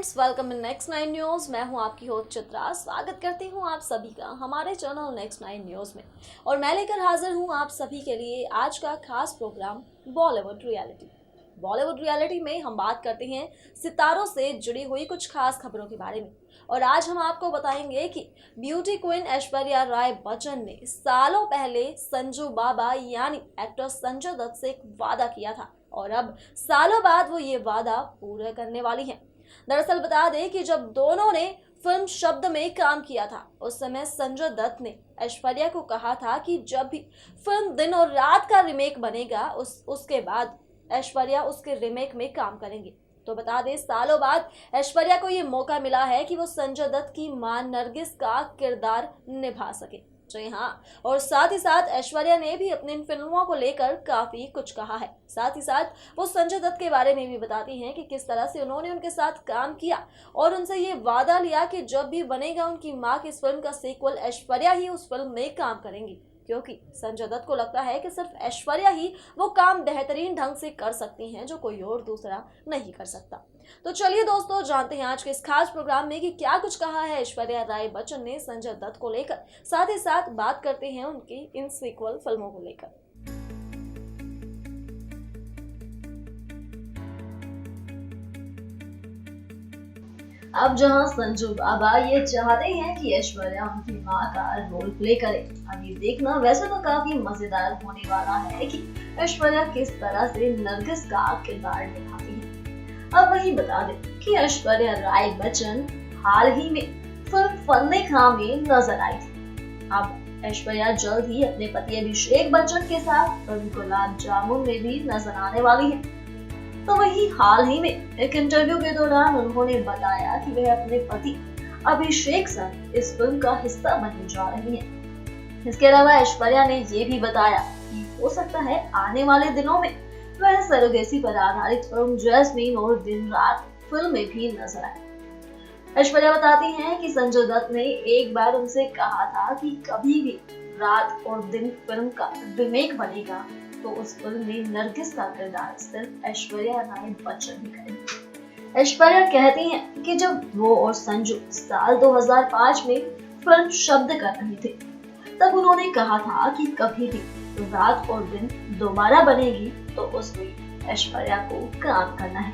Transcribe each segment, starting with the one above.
Friends, welcome in next nine news. मैं हूं आपकी होस्ट चित्रा। स्वागत करती हूं आप सभी का हमारे चैनल नेक्स्ट नाइन न्यूज़ में। और मैं लेकर हाजिर हूं आप सभी के लिए आज का खास program Bollywood reality. Bollywood reality में हम बात करते हैं सितारों से जुड़ी हुई कुछ खास खबरों के बारे में। और आज हम आपको बताएंगे कि ब्यूटी क्वीन ऐश्वर्या राय बच्चन ने सालों पहले संजू बाबा यानी एक्टर संजय दत्त से एक वादा किया था और अब सालों बाद वो ये वादा पूरा करने वाली हैं। दरअसल बता दें कि जब दोनों ने फिल्म शब्द में काम किया था उस समय संजय दत्त ने ऐश्वर्या को कहा था कि जब भी फिल्म दिन और रात का रिमेक बनेगा उसके बाद ऐश्वर्या उसके रिमेक में काम करेंगे। तो बता दें सालों बाद ऐश्वर्या को ये मौका मिला है कि वो संजय दत्त की मां नरगिस का किरदार निभा सके। जी हाँ, और साथ ही साथ ऐश्वर्या ने भी अपनी इन फिल्मों को लेकर काफी कुछ कहा है। साथ ही साथ वो संजय दत्त के बारे में भी बताती हैं कि किस तरह से उन्होंने उनके साथ काम किया और उनसे ये वादा लिया कि जब भी बनेगा उनकी मां की इस फिल्म का सीक्वल ऐश्वर्या ही उस फिल्म में काम करेंगी, क्योंकि संजय दत्त को लगता है कि सिर्फ ऐश्वर्या ही वो काम बेहतरीन ढंग से कर सकती हैं जो कोई और दूसरा नहीं कर सकता। तो चलिए दोस्तों, जानते हैं आज के इस खास प्रोग्राम में कि क्या कुछ कहा है ऐश्वर्या राय बच्चन ने संजय दत्त को लेकर। साथ ही साथ बात करते हैं उनकी इन सीक्वल फिल्मों को लेकर। अब जहां संजू बाबा ये चाहते हैं कि ऐश्वर्या उनकी मां का रोल प्ले करे, अब ये देखना वैसे तो काफी मजेदार होने वाला है कि ऐश्वर्या किस तरह से नरगिस का किरदार निभाती है। अब वही बता दें कि ऐश्वर्या राय बच्चन हाल ही में फिल्म फन्ने खां में नजर आई थी। अब ऐश्वर्या जल्द ही अपने पति अभिषेक बच्चन के साथ फिल्म गुलाब जामुन में भी नजर आने वाली है। तो वही हाल ही में एक इंटरव्यू के दौरान उन्होंने बताया कि वह अपने पति अभिषेक संग इस फिल्म का हिस्सा बनने जा रही हैं। इसके अलावा ऐश्वर्या ने ये भी बताया कि हो सकता है आने वाले दिनों में वह सरोगेसी पर आधारित फिल्म जैस्मीन और दिन रात फिल्म में भी नजर आए। ऐश्वर्या बताती हैं कि संजय दत्त ने एक बार उनसे कहा था कि कभी भी रात और दिन फिल्म का रिमेक बनेगा तो उस फिल्म में नरगिस का किरदार सिर्फ ऐश्वर्या राय बच्चन ही करेंगी। ऐश्वर्या कहती हैं कि जब वो और संजू साल 2005 में फिल्म शब्द कर रहे थे तब उन्होंने कहा था कि कभी भी रात और दिन दोबारा बनेगी तो उसमें ऐश्वर्या को काम करना है।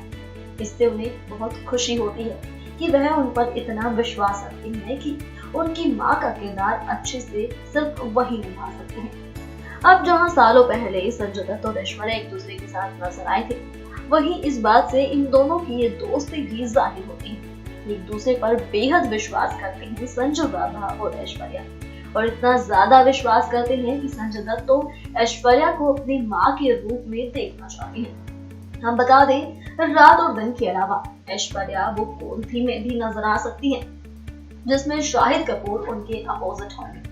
इससे उन्हें बहुत खुशी होती है कि वह उन पर इतना विश्वास रखती है कि उनकी मां का किरदार अच्छे से सिर्फ वही निभा सकते हैं। अब जहां सालों पहले संजय दत्त और ऐश्वर्या एक दूसरे के साथ नजर आए थे, वहीं इस बात से इन दोनों की ये दोस्ती भी जाहिर होती है। एक दूसरे पर बेहद विश्वास करते हैं संजू बाबा और ऐश्वर्या, और इतना ज्यादा विश्वास करते हैं कि संजय दत्त तो ऐश्वर्या को अपनी मां के रूप में देखना चाहते हैं। हम बता दें रात और दिन के अलावा ऐश्वर्या वो कौन थी में भी नजर आ सकती है जिसमें शाहिद कपूर उनके अपोजिट होंगे।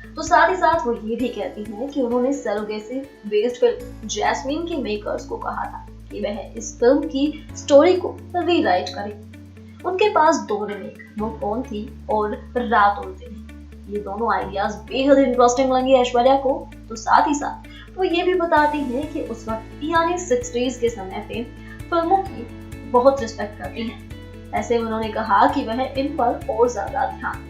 तो साथ ही साथ वो ये भी कहती हैं कि उन्होंने सरोगेसी बेस्ड फिल्म जैस्मीन के मेकर्स को कहा था कि वह इस फिल्म की स्टोरी को रीराइट करें। उनके पास दो रिमेक, वो कौन थी और रात और दिन, ये दोनों आइडियाज बेहद इंटरेस्टिंग लगी ऐश्वर्या को। तो साथ ही साथ वो ये भी बताती हैं कि उस वक्त यानी 60s के समय पे फिल्मों की बहुत रिस्पेक्ट करती हैं। ऐसे उन्होंने कहा कि वह इन पर और ज्यादा ध्यान,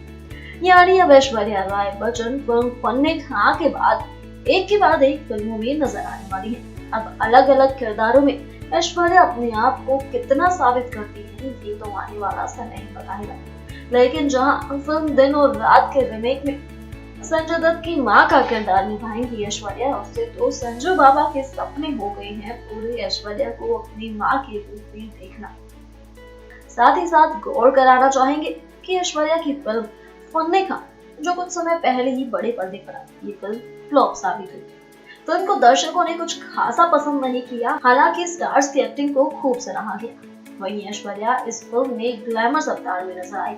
यानी अब ऐश्वर्या राय बच्चन फिल्म फन्ने खां के बाद एक फिल्मों में नजर आने वाली है। अब अलग अलग किरदारों में ऐश्वर्या अपने आप को कितना साबित करती है ये तो आने वाला समय ही बताएगा। लेकिन जहां फिल्म दिन और रात के रिमेक में संजय दत्त की मां का किरदार निभाएंगी ऐश्वर्या, उससे तो संजू बाबा के सपने हो गए हैं पूरे ऐश्वर्या को अपनी मां के रूप में देखना। साथ ही साथ गौर कराना चाहेंगे कि ऐश्वर्या की फिल्म फन्ने खां जो कुछ समय पहले ही बड़े पर्दे पर आई, ये फिल्म फ्लॉप साबित हुई। फिल्म को दर्शकों ने कुछ खासा पसंद नहीं किया, हालांकि स्टार्स की एक्टिंग को खूब सराहा गया। वहीं ऐश्वर्या इस फिल्म में ग्लैमरस अवतार में नजर आई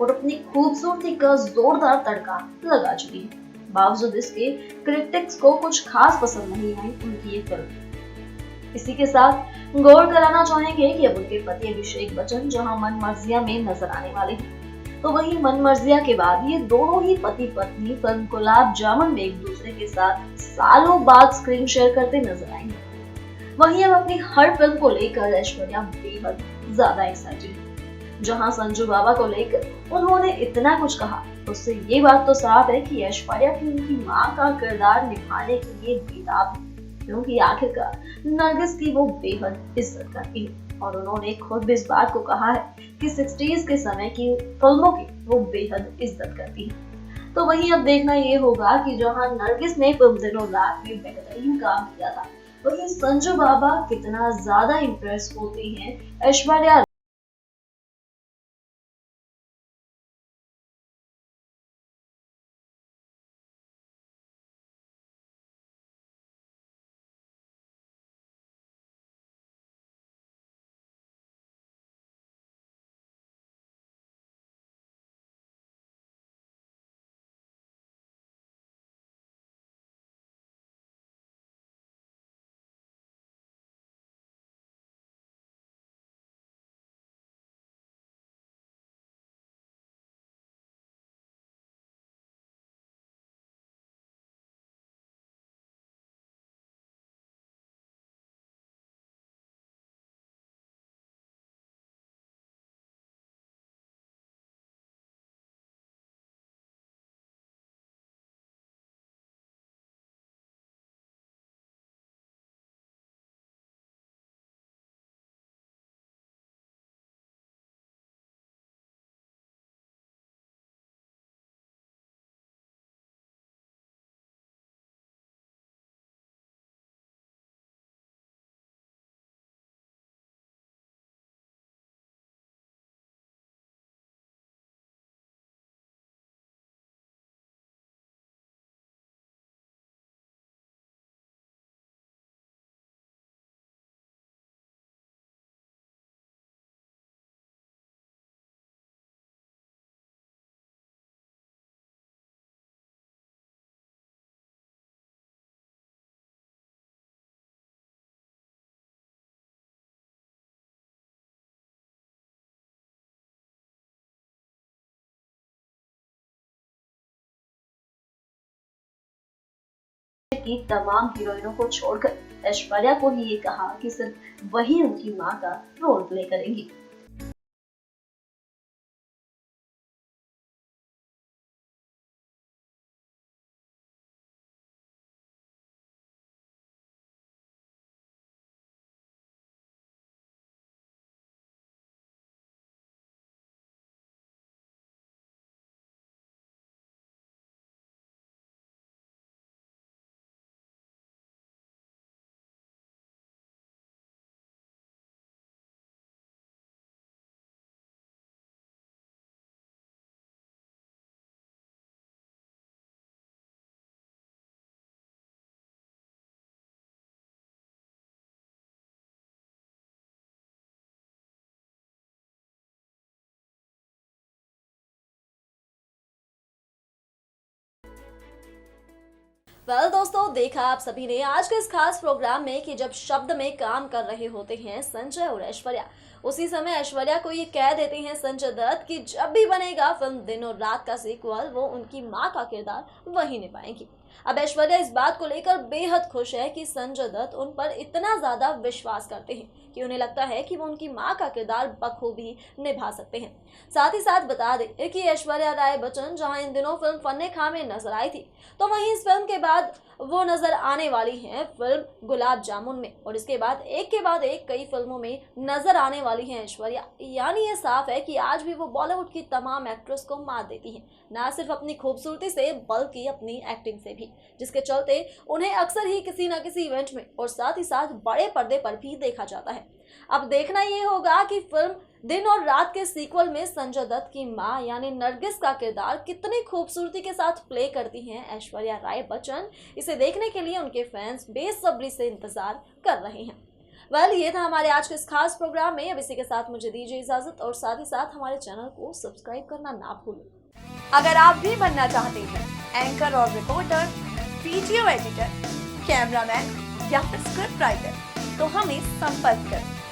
और अपनी खूबसूरती का जोरदार तड़का लगा चुकी है। बावजूद इसके क्रिटिक्स को कुछ खास पसंद नहीं आई उनकी ये फिल्म। इसी के साथ गौर कराना चाहेंगे कि अब उनके पति अभिषेक बच्चन जहां मन मर्जिया में नजर आने वाले हैं, तो वही मन मर्जिया के बाद ये दोनों ही पति पत्नी फिल्म गुलाब जामुन में एक दूसरे के साथ सालों बाद स्क्रीन शेयर करते नजर आएंगे। वहीं अब अपनी हर फिल्म को लेकर ऐश्वर्या बेहद ज्यादा एक्साइटेड है। जहां संजू बाबा को लेकर उन्होंने इतना कुछ कहा, उससे ये बात तो साफ है कि ऐश्वर्या की उनकी मां का किरदार निभाने के लिए बेताब है, क्योंकि आखिरकार नरगिस की वो बेहद इज्जत करती है और उन्होंने खुद भी इस बात को कहा है कि 60s के समय की फिल्मों की वो बेहद इज्जत करती है। तो वहीं अब देखना ये होगा कि जहां नरगिस ने फिल्म दिनों रात में बेहतरीन काम किया था, वहीं संजू बाबा कितना ज्यादा इम्प्रेस होती हैं ऐश्वर्या की तमाम हीरोइनों को छोड़कर ऐश्वर्या को ही ये कहा कि सिर्फ वही उनकी मां का रोल प्ले करेंगी। दोस्तों, देखा आप सभी ने आज के इस खास प्रोग्राम में कि जब शब्द में काम कर रहे होते हैं संजय और ऐश्वर्या, उसी समय ऐश्वर्या को ये कह देते हैं संजय दत्त कि जब भी बनेगा फिल्म दिन और रात का सीक्वल, वो उनकी मां का किरदार वही निभाएंगी। अब ऐश्वर्या इस बात को लेकर बेहद खुश है कि संजय दत्त उन पर इतना ज्यादा विश्वास करते हैं कि उन्हें लगता है कि वो उनकी मां का किरदार बखूबी निभा सकते हैं। साथ ही साथ बता दें कि ऐश्वर्या राय बच्चन जहां इन दिनों फिल्म फन्ने खां में नजर आई थी, तो वहीं इस फिल्म के बाद वो नजर आने वाली हैं फिल्म गुलाब जामुन में, और इसके बाद एक कई फिल्मों में नजर आने वाली हैं ऐश्वर्या। यानी ये साफ है कि आज भी वो बॉलीवुड की तमाम एक्ट्रेस को मात देती हैं, ना सिर्फ अपनी खूबसूरती से बल्कि अपनी एक्टिंग से भी, जिसके चलते उन्हें अक्सर ही किसी न किसी इवेंट में और साथ ही साथ बड़े पर्दे पर भी देखा जाता है। अब देखना ये होगा कि फिल्म दिन और रात के सीक्वल में संजय दत्त की मां यानी नरगिस का किरदार कितनी खूबसूरती के साथ प्ले करती हैं ऐश्वर्या राय बच्चन। इसे देखने के लिए उनके फैंस बेसब्री से इंतजार कर रहे हैं। ये था हमारे आज के इस खास प्रोग्राम में। अब इसी के साथ मुझे दीजिए इजाजत और साथ ही साथ हमारे चैनल को सब्सक्राइब करना ना भूलें। अगर आप भी बनना चाहते हैं एंकर और रिपोर्टर, वीडियो एडिटर, कैमरामैन या फिर स्क्रिप्ट राइटर, तो हमें संपर्क करें।